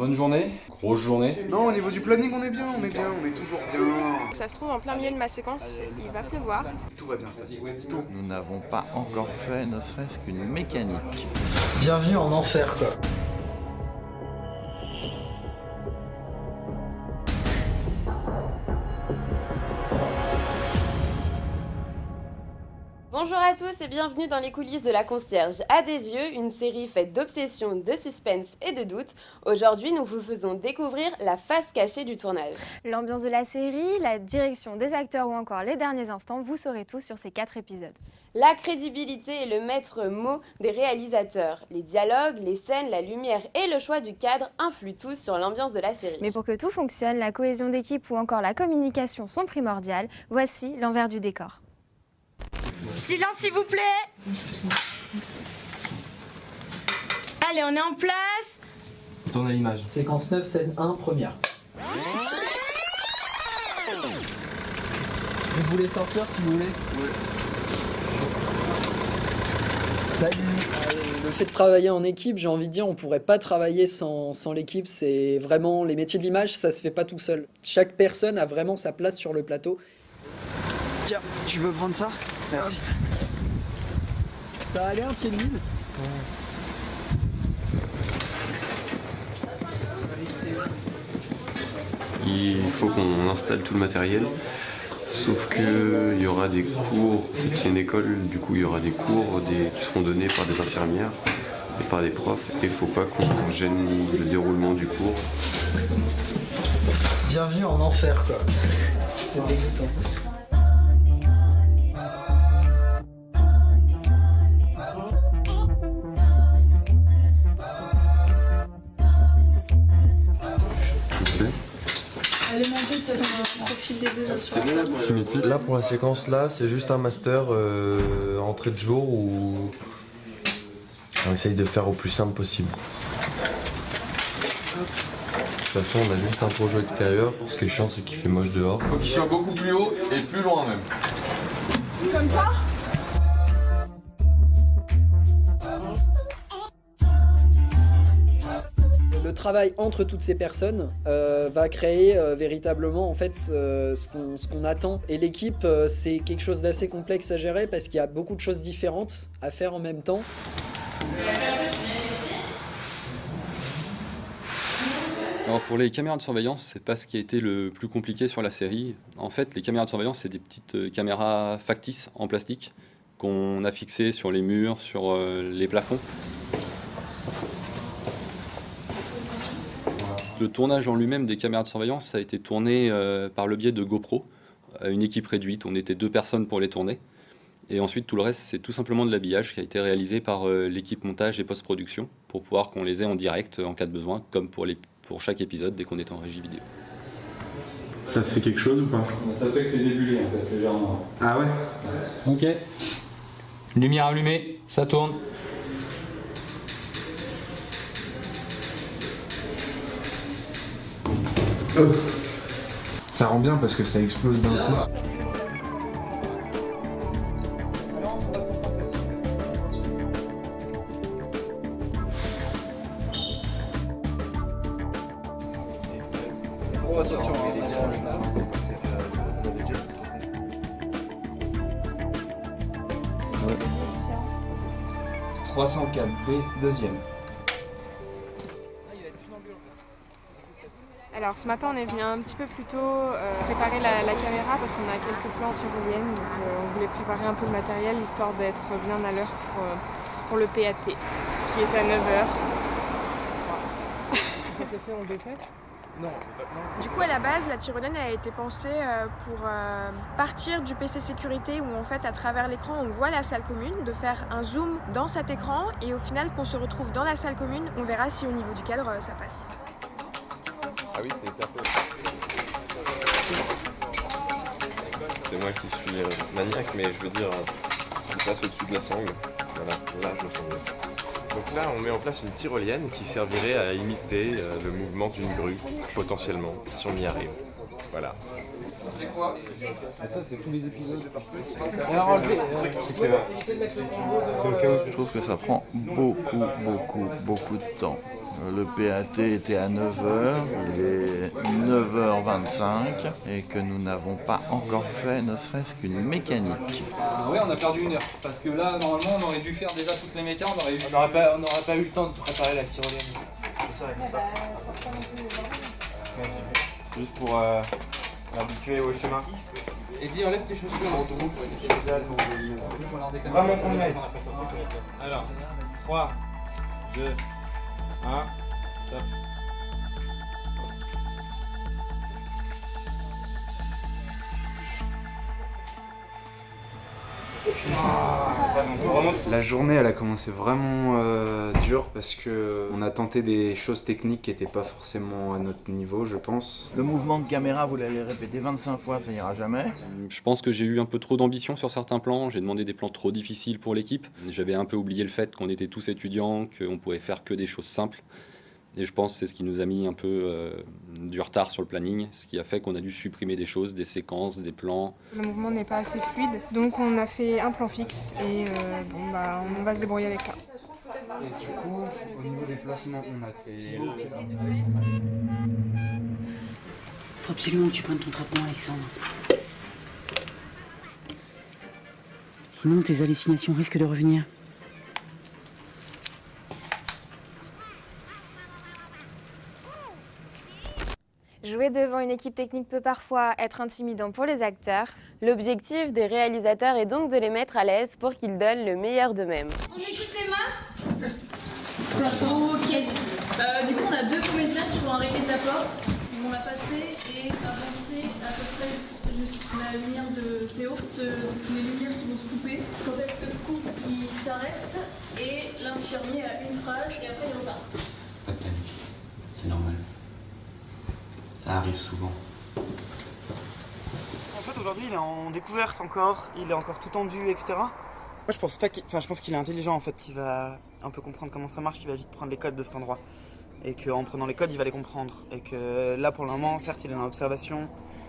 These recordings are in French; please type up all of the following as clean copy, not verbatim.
bonne journée, grosse journée. Non, au niveau du planning, on est bien, on est toujours bien. Ça se trouve en plein milieu de ma séquence, il va pleuvoir. Tout va bien se passer. Tout. Nous n'avons pas encore fait ne serait-ce qu'une mécanique. Bienvenue en enfer, quoi. Bonjour à tous et bienvenue dans les coulisses de La Concierge à des yeux, une série faite d'obsession, de suspense et de doute. Aujourd'hui, nous vous faisons découvrir la face cachée du tournage. L'ambiance de la série, la direction des acteurs ou encore les derniers instants, vous saurez tout sur ces 4 épisodes. La crédibilité est le maître mot des réalisateurs. Les dialogues, les scènes, la lumière et le choix du cadre influent tous sur l'ambiance de la série. Mais pour que tout fonctionne, la cohésion d'équipe ou encore la communication sont primordiales. Voici l'envers du décor. Silence s'il vous plaît. Allez, on est en place. Tourne à l'image. Séquence 9, scène 1, première. Vous voulez sortir si vous voulez? Salut. Le fait de travailler en équipe, j'ai envie de dire, on pourrait pas travailler sans l'équipe. C'est vraiment, les métiers de l'image, ça se fait pas tout seul. Chaque personne a vraiment sa place sur le plateau. Tiens, tu veux prendre ça? Merci. Ça va aller un pied de mille? Il faut qu'on installe tout le matériel, sauf que il y aura des cours, c'est une école, du coup il y aura des cours qui seront donnés par des infirmières et par des profs, et il ne faut pas qu'on gêne le déroulement du cours. Bienvenue en enfer, quoi. C'est dégoûtant. Là pour la séquence là, c'est juste un master entrée de jour où on essaye de faire au plus simple possible. De toute façon on a juste un projet extérieur, ce qui est chiant c'est qu'il fait moche dehors. Faut qu'il soit beaucoup plus haut et plus loin même. Comme ça. Le travail entre toutes ces personnes va créer véritablement en fait ce qu'on attend. Et l'équipe, c'est quelque chose d'assez complexe à gérer parce qu'il y a beaucoup de choses différentes à faire en même temps. Alors pour les caméras de surveillance, c'est pas ce qui a été le plus compliqué sur la série. En fait, les caméras de surveillance, c'est des petites caméras factices en plastique qu'on a fixées sur les murs, sur les plafonds. Le tournage en lui-même des caméras de surveillance, ça a été tourné par le biais de GoPro, une équipe réduite, on était 2 personnes pour les tourner. Et ensuite, tout le reste, c'est tout simplement de l'habillage qui a été réalisé par l'équipe montage et post-production pour pouvoir qu'on les ait en direct en cas de besoin, comme pour chaque épisode dès qu'on est en régie vidéo. Ça fait quelque chose ou pas? Ça fait que t'es débulé en fait, légèrement. Ah ouais? Ok. Lumière allumée, ça tourne. Ça rend bien parce que ça explose d'un coup. 304B, deuxième. Alors ce matin on est venu un petit peu plus tôt préparer la caméra parce qu'on a quelques plans tyroliennes, donc on voulait préparer un peu le matériel histoire d'être bien à l'heure pour le PAT qui est à 9h. Ça s'est fait en deux faits? Non. Du coup à la base la tyrolienne a été pensée pour partir du PC sécurité où en fait à travers l'écran on voit la salle commune, de faire un zoom dans cet écran et au final qu'on se retrouve dans la salle commune, on verra si au niveau du cadre ça passe. Ah oui, c'est hyper cool. C'est moi qui suis maniaque, mais je veux dire, je passe au-dessus de la sangle. Voilà, là je me sens bien. Donc là, on met en place une tyrolienne qui servirait à imiter le mouvement d'une grue, potentiellement, si on y arrive. Voilà. C'est quoi? Ça, c'est tous les épisodes. Je trouve que ça prend beaucoup de temps. Le PAT était à 9h, il est 9h25 et que nous n'avons pas encore fait ne serait-ce qu'une mécanique. Oui, on a perdu 1 heure. Parce que là, normalement, on aurait dû faire déjà toutes les mécaniques. On n'aurait pas eu le temps de préparer la tyrolienne. Juste pour l'habituer au chemin. Eddie, enlève tes chaussures. Vraiment qu'on met. Alors, 3, 2, 1, top. La journée elle a commencé vraiment dure parce que on a tenté des choses techniques qui n'étaient pas forcément à notre niveau, je pense. Le mouvement de caméra, vous l'allez répéter 25 fois, ça ira jamais. Je pense que j'ai eu un peu trop d'ambition sur certains plans, j'ai demandé des plans trop difficiles pour l'équipe. J'avais un peu oublié le fait qu'on était tous étudiants, qu'on pouvait faire que des choses simples. Et je pense que c'est ce qui nous a mis un peu du retard sur le planning, ce qui a fait qu'on a dû supprimer des choses, des séquences, des plans. Le mouvement n'est pas assez fluide, donc on a fait un plan fixe et on va se débrouiller avec ça. Et du coup, au niveau des placements, on a tes... Faut absolument que tu prennes ton traitement, Alexandre. Sinon, tes hallucinations risquent de revenir. Jouer devant une équipe technique peut parfois être intimidant pour les acteurs. L'objectif des réalisateurs est donc de les mettre à l'aise pour qu'ils donnent le meilleur d'eux-mêmes. On écoute les mains. Ok. Du coup, on a 2 comédiens qui vont arriver de la porte. Ils vont la passer et avancer à peu près jusqu'à la lumière de Théo. Les lumières qui vont se couper. Quand elles se coupent, ils s'arrêtent et l'infirmier a une phrase et après ils repartent. Pas de panique, c'est normal. Ça arrive souvent. En fait, aujourd'hui, il est en découverte encore, il est encore tout tendu, etc. Moi, je pense qu'il est intelligent, en fait. Il va un peu comprendre comment ça marche, il va vite prendre les codes de cet endroit. Et qu'en prenant les codes, il va les comprendre. Et que là, pour le moment, certes, il est dans l'observation.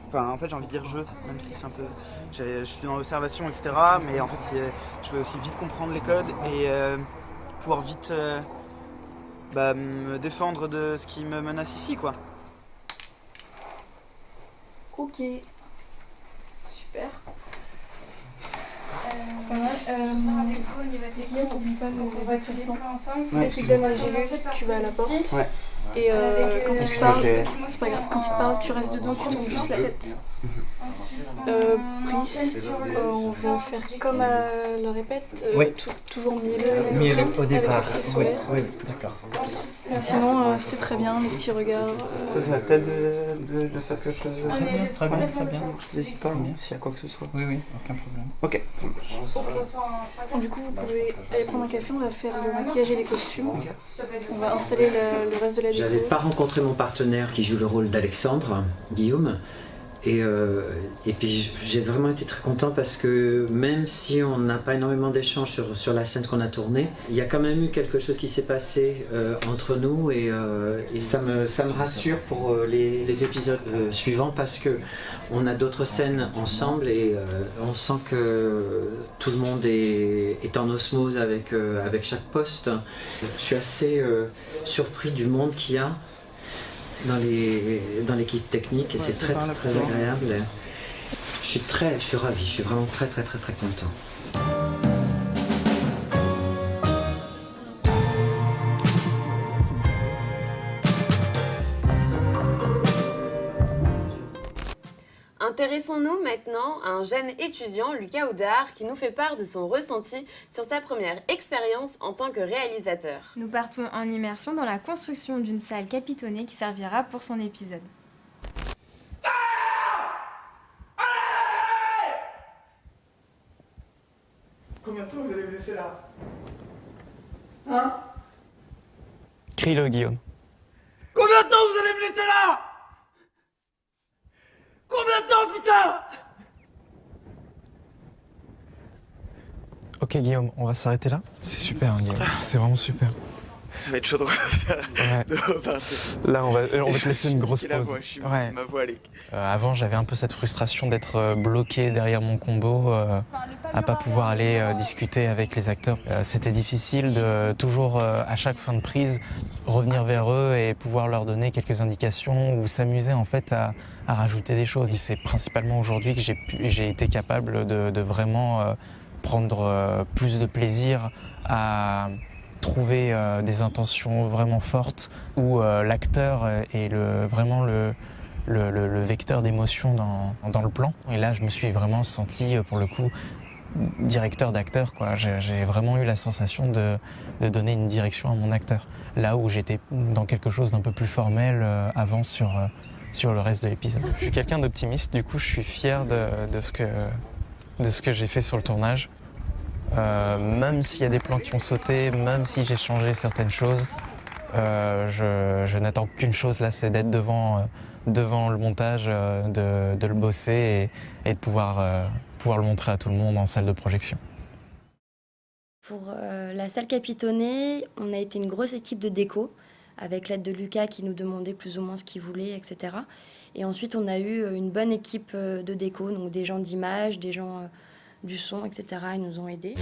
Enfin, en fait, j'ai envie de dire jeu, même si c'est un peu... Je suis dans l'observation, etc. Mais en fait, je vais aussi vite comprendre les codes et pouvoir vite me défendre de ce qui me menace ici, quoi. Ok. Super. Avec vous au niveau technique, n'oublie pas le classement. Dès qu'il donne les gélules, tu vas à la porte. Ouais. Et quand il parle, c'est pas grave, quand il parle, tu restes dedans, tu tombes juste la tête. Prise, on va faire comme à la répète, toujours mielleux au départ. Oui, d'accord. Sinon, c'était très bien, les petits regards. Ça t'aide le fait que je... Très bien. N'hésite pas, s'il y a quoi que ce soit. Oui, aucun problème. Ok. Du coup, vous pouvez aller prendre un café, on va faire le maquillage et les costumes. On va installer le reste de la déco. J'avais pas rencontré mon partenaire qui joue le rôle d'Alexandre, Guillaume. Et puis j'ai vraiment été très content parce que même si on n'a pas énormément d'échanges sur la scène qu'on a tournée, il y a quand même eu quelque chose qui s'est passé entre nous et ça me rassure pour les épisodes suivants parce que on a d'autres scènes ensemble et on sent que tout le monde est en osmose avec chaque poste. Je suis assez surpris du monde qu'il y a dans l'équipe technique et c'est très agréable. Je suis ravi, je suis vraiment très content. Intéressons-nous maintenant à un jeune étudiant, Lucas Oudard, qui nous fait part de son ressenti sur sa première expérience en tant que réalisateur. Nous partons en immersion dans la construction d'une salle capitonnée qui servira pour son épisode. Combien de temps vous allez me laisser là? Hein? Crie-le, Guillaume. Combien de temps vous allez me laisser là? Combien de temps, putain? Ok, Guillaume, on va s'arrêter là. C'est super, hein, Guillaume. C'est vraiment super. Ça va être chaud de refaire. De repartir. Là, on va te laisser une grosse La pause. voix, ma voix, elle est... Avant, j'avais un peu cette frustration d'être bloqué derrière mon combo, à pas pouvoir aller discuter avec les acteurs. C'était difficile de toujours, à chaque fin de prise, revenir vers eux et pouvoir leur donner quelques indications ou s'amuser en fait à rajouter des choses. Et c'est principalement aujourd'hui que j'ai été capable de vraiment prendre plus de plaisir à trouver des intentions vraiment fortes où l'acteur est vraiment le vecteur d'émotion dans le plan. Et là, je me suis vraiment senti, pour le coup, directeur d'acteur, quoi. J'ai vraiment eu la sensation de donner une direction à mon acteur. Là où j'étais dans quelque chose d'un peu plus formel avant sur le reste de l'épisode. Je suis quelqu'un d'optimiste, du coup, je suis fier de ce que j'ai fait sur le tournage. Même s'il y a des plans qui ont sauté, même si j'ai changé certaines choses, je n'attends qu'une chose là, c'est d'être devant le montage, de le bosser et de pouvoir le montrer à tout le monde en salle de projection. Pour la salle Capitonnée, on a été une grosse équipe de déco, avec l'aide de Lucas qui nous demandait plus ou moins ce qu'il voulait, etc. Et ensuite, on a eu une bonne équipe de déco, donc des gens d'image, des gens du son, etc. Ils nous ont aidés.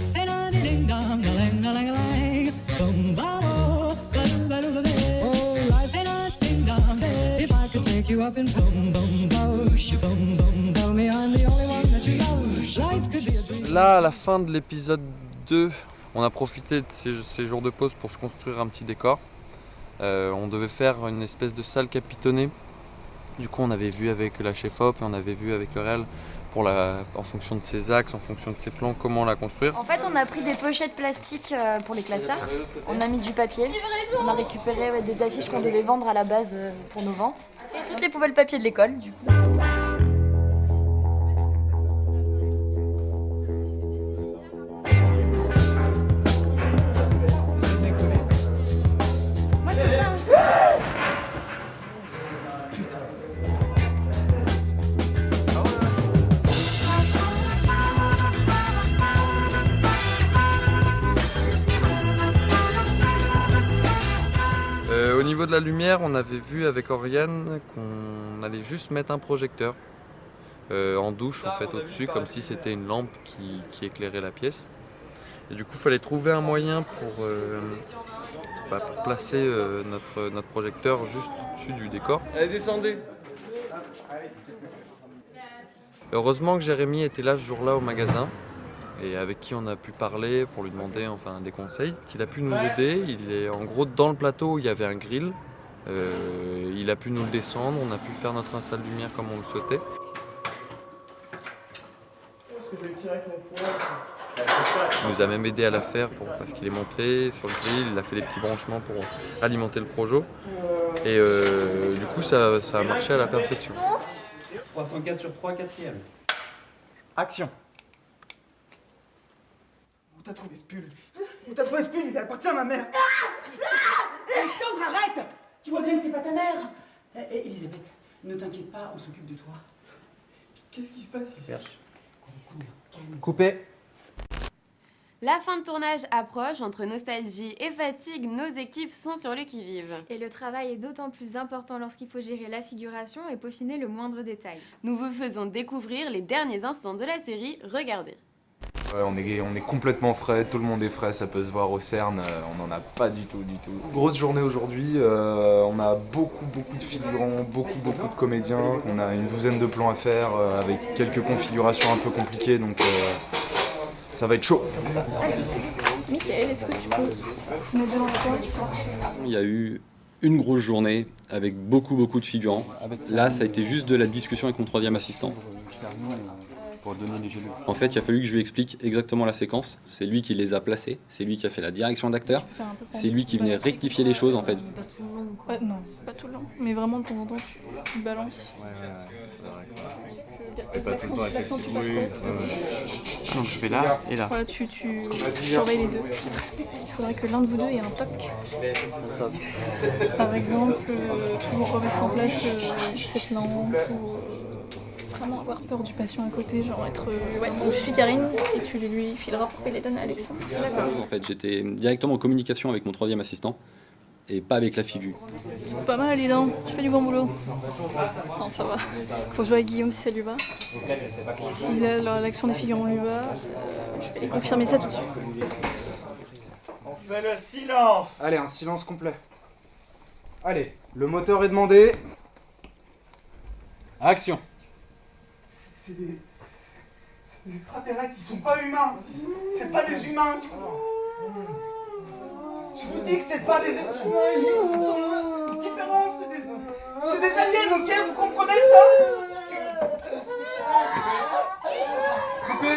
Là, à la fin de l'épisode 2, on a profité de ces jours de pause pour se construire un petit décor. On devait faire une espèce de salle capitonnée. Du coup, on avait vu avec la chef-op et on avait vu avec le réel en fonction de ses axes, en fonction de ses plans, comment la construire. En fait, on a pris des pochettes plastiques pour les classeurs. On a mis du papier. On a récupéré des affiches qu'on devait vendre à la base pour nos ventes. Et toutes les poubelles papier de l'école, du coup. Au niveau de la lumière, on avait vu avec Oriane qu'on allait juste mettre un projecteur en douche en fait au-dessus, comme si c'était une lampe qui éclairait la pièce. Et du coup, il fallait trouver un moyen pour placer notre projecteur juste au-dessus du décor. Allez, descendez. Heureusement que Jérémy était là ce jour-là au magasin et avec qui on a pu parler pour lui demander des conseils, qu'il a pu nous aider. Il est en gros dans le plateau où il y avait un grill, il a pu nous le descendre, on a pu faire notre install lumière comme on le souhaitait. Il nous a même aidé à la faire parce qu'il est monté sur le grill, il a fait les petits branchements pour alimenter le projo et du coup ça a marché à la perfection. 304 sur 3, 4e. Action. Où t'as trouvé ce pull? Où t'as trouvé ce pull? Il appartient à ma mère. Alexandre, arrête! Tu vois bien que c'est pas ta mère. Elisabeth, ne t'inquiète pas, on s'occupe de toi. Qu'est-ce qui se passe ici? Alexandre, calme. Coupé. La fin de tournage approche, entre nostalgie et fatigue, nos équipes sont sur le qui-vive. Et le travail est d'autant plus important lorsqu'il faut gérer la figuration et peaufiner le moindre détail. Nous vous faisons découvrir les derniers instants de la série, regardez. Ouais, on est complètement frais, tout le monde est frais, ça peut se voir au CERN, on n'en a pas du tout. Grosse journée aujourd'hui, on a beaucoup de figurants, beaucoup de comédiens, on a une douzaine de plans à faire avec quelques configurations un peu compliquées, donc ça va être chaud. Michael, est-ce que tu peux me donner quoi, tu penses? Il y a eu une grosse journée avec beaucoup de figurants. Là, ça a été juste de la discussion avec mon 3e assistant. En fait, il a fallu que je lui explique exactement la séquence. C'est lui qui les a placés, c'est lui qui a fait la direction d'acteur, c'est lui qui venait rectifier les choses en fait. Non, pas tout le long, mais vraiment de temps en temps tu balances. Et pas tout le temps effectivement. Donc je fais là et là. Voilà, tu surveilles les deux. Je suis stressée. Il faudrait que l'un de vous deux ait un toc. Par exemple, toujours remettre en place cette lampe ou vraiment avoir peur du patient à côté, genre être donc je suis Karine et tu les lui fileras pour qu'il les donne à Alexandre. D'accord. En fait, j'étais directement en communication avec mon 3e assistant et pas avec la figure. Pas mal, dis donc. Je fais du bon boulot. Non, ça va. Faut jouer avec Guillaume si ça lui va. Si l'action des figurants lui va, je vais confirmer ça tout de suite. On fait le silence. Allez, un silence complet. Allez, le moteur est demandé. Action. C'est des extraterrestres, ils sont pas humains. C'est pas des humains. Je vous dis que c'est pas des êtres humains, ils sont différents. C'est des aliens, ok? Vous comprenez ça? Coupé.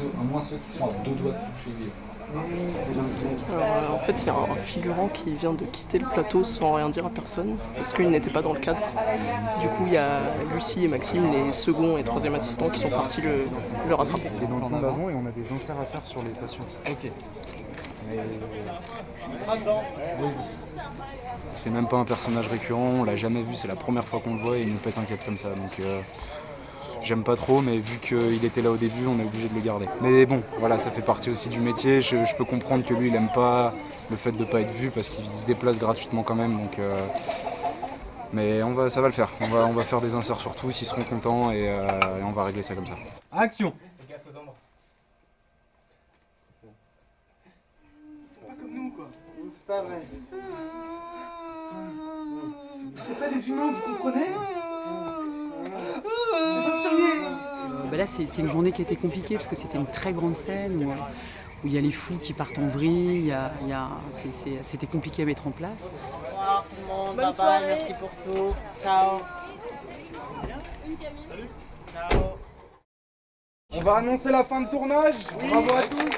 Au moins ceux qui sont à 2 doigts de toucher les Alors, en fait, il y a un figurant qui vient de quitter le plateau sans rien dire à personne, parce qu'il n'était pas dans le cadre. Du coup, il y a Lucie et Maxime, les second et troisième assistants, qui sont partis le rattraper. Et dans le pont d'avant, et on a des inserts à faire sur les patients. Ok. C'est même pas un personnage récurrent, on l'a jamais vu, c'est la première fois qu'on le voit et il nous pète un câble comme ça. Donc j'aime pas trop, mais vu qu'il était là au début, on est obligé de le garder. Mais bon, voilà, ça fait partie aussi du métier. Je peux comprendre que lui, il aime pas le fait de pas être vu parce qu'il se déplace gratuitement quand même. Donc, mais ça va le faire. On va faire des inserts sur tous, ils seront contents et on va régler ça comme ça. Action. C'est pas comme nous, quoi. C'est pas vrai. C'est pas des humains, vous comprenez? Là, c'est une journée qui a été compliquée parce que c'était une très grande scène où il y a les fous qui partent en vrille. C'était compliqué à mettre en place. Au revoir tout le monde, bye bye, merci pour tout. Ciao. Salut. Ciao. On va annoncer la fin de tournage. Bravo à tous.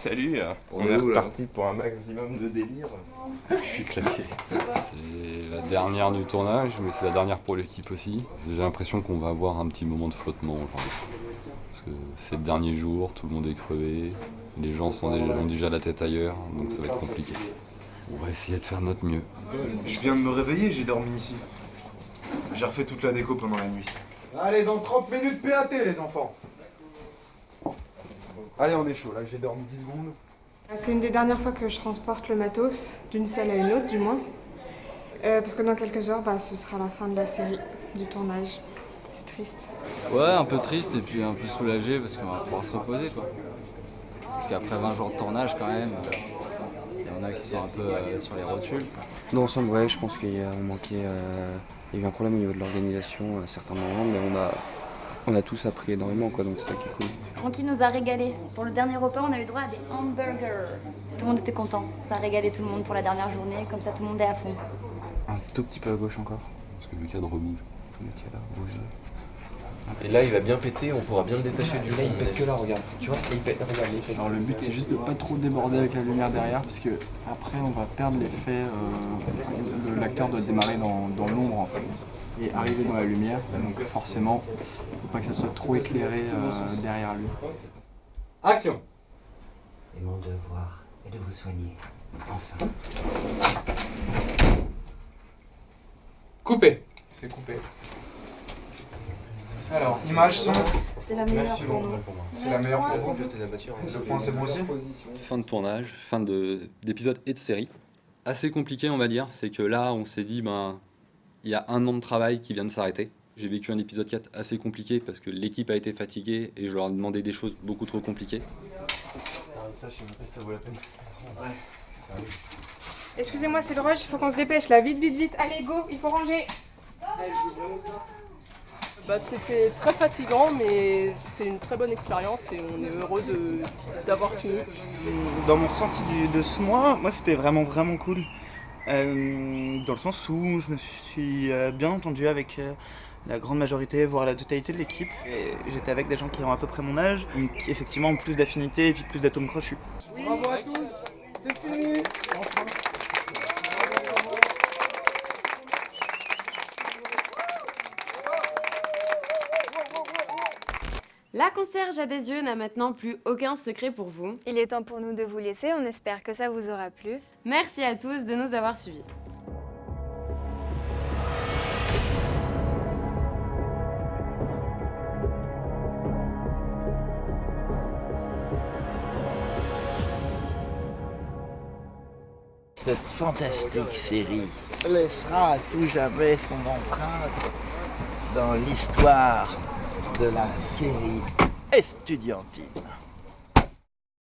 Salut, on est reparti pour un maximum de délire. Je suis claqué. C'est la dernière du tournage, mais c'est la dernière pour l'équipe aussi. J'ai l'impression qu'on va avoir un petit moment de flottement aujourd'hui. Parce que c'est le dernier jour, tout le monde est crevé, les gens ont déjà la tête ailleurs, donc ça va être compliqué. On va essayer de faire notre mieux. Je viens de me réveiller, j'ai dormi ici. J'ai refait toute la déco pendant la nuit. Allez, dans 30 minutes PAT les enfants. Allez, on est chaud, là j'ai dormi 10 secondes. C'est une des dernières fois que je transporte le matos d'une salle à une autre, du moins. Parce que dans quelques heures, ce sera la fin de la série, du tournage. C'est triste. Ouais, un peu triste et puis un peu soulagé parce qu'on va pouvoir se reposer, quoi. Parce qu'après 20 jours de tournage, quand même, il y en a qui sont un peu sur les rotules. Dans l'ensemble, ouais, je pense qu'il y a eu un problème au niveau de l'organisation à certains moments, mais on a tous appris énormément, quoi, donc c'est ça qui est cool. Francky nous a régalé. Pour le dernier repas, on a eu droit à des hamburgers. Tout le monde était content. Ça a régalé tout le monde pour la dernière journée, comme ça tout le monde est à fond. Un tout petit peu à gauche encore. Parce que le cadre bouge. Le cadre bouge. Et là, il va bien péter, on pourra bien le détacher du fond. Là, il pète que là, regarde. Tu vois, il pète, regarde. Alors le but, c'est juste de pas trop déborder avec la lumière derrière, parce que après, on va perdre l'effet. L'acteur doit démarrer dans l'ombre, en fait, et arriver dans la lumière. Donc forcément, il faut pas que ça soit trop éclairé derrière lui. Action. Et mon devoir est de vous soigner. Enfin. Coupé. C'est coupé. Alors, image, son. C'est la meilleure pour nous. C'est la meilleure pour vous. Le point, c'est bon aussi. Fin de tournage, fin d'épisode et de série. Assez compliqué, on va dire. C'est que là, on s'est dit, il y a 1 an de travail qui vient de s'arrêter. J'ai vécu un épisode 4 assez compliqué parce que l'équipe a été fatiguée et je leur ai demandé des choses beaucoup trop compliquées. Ça, je sais même pas si ça vaut la peine. Ouais. Excusez-moi, c'est le rush, il faut qu'on se dépêche là. Vite, vite, vite. Allez, go, il faut ranger. C'était très fatigant, mais c'était une très bonne expérience et on est heureux d'avoir fini. Dans mon ressenti de ce mois, moi c'était vraiment cool. Dans le sens où je me suis bien entendu avec la grande majorité, voire la totalité de l'équipe. J'étais avec des gens qui ont à peu près mon âge, qui effectivement ont plus d'affinités et puis plus d'atomes crochus. Bravo à tous, c'est fini. La concierge à des yeux n'a maintenant plus aucun secret pour vous. Il est temps pour nous de vous laisser, on espère que ça vous aura plu. Merci à tous de nous avoir suivis. Cette fantastique série laissera à tout jamais son empreinte dans l'histoire de la série estudiantine.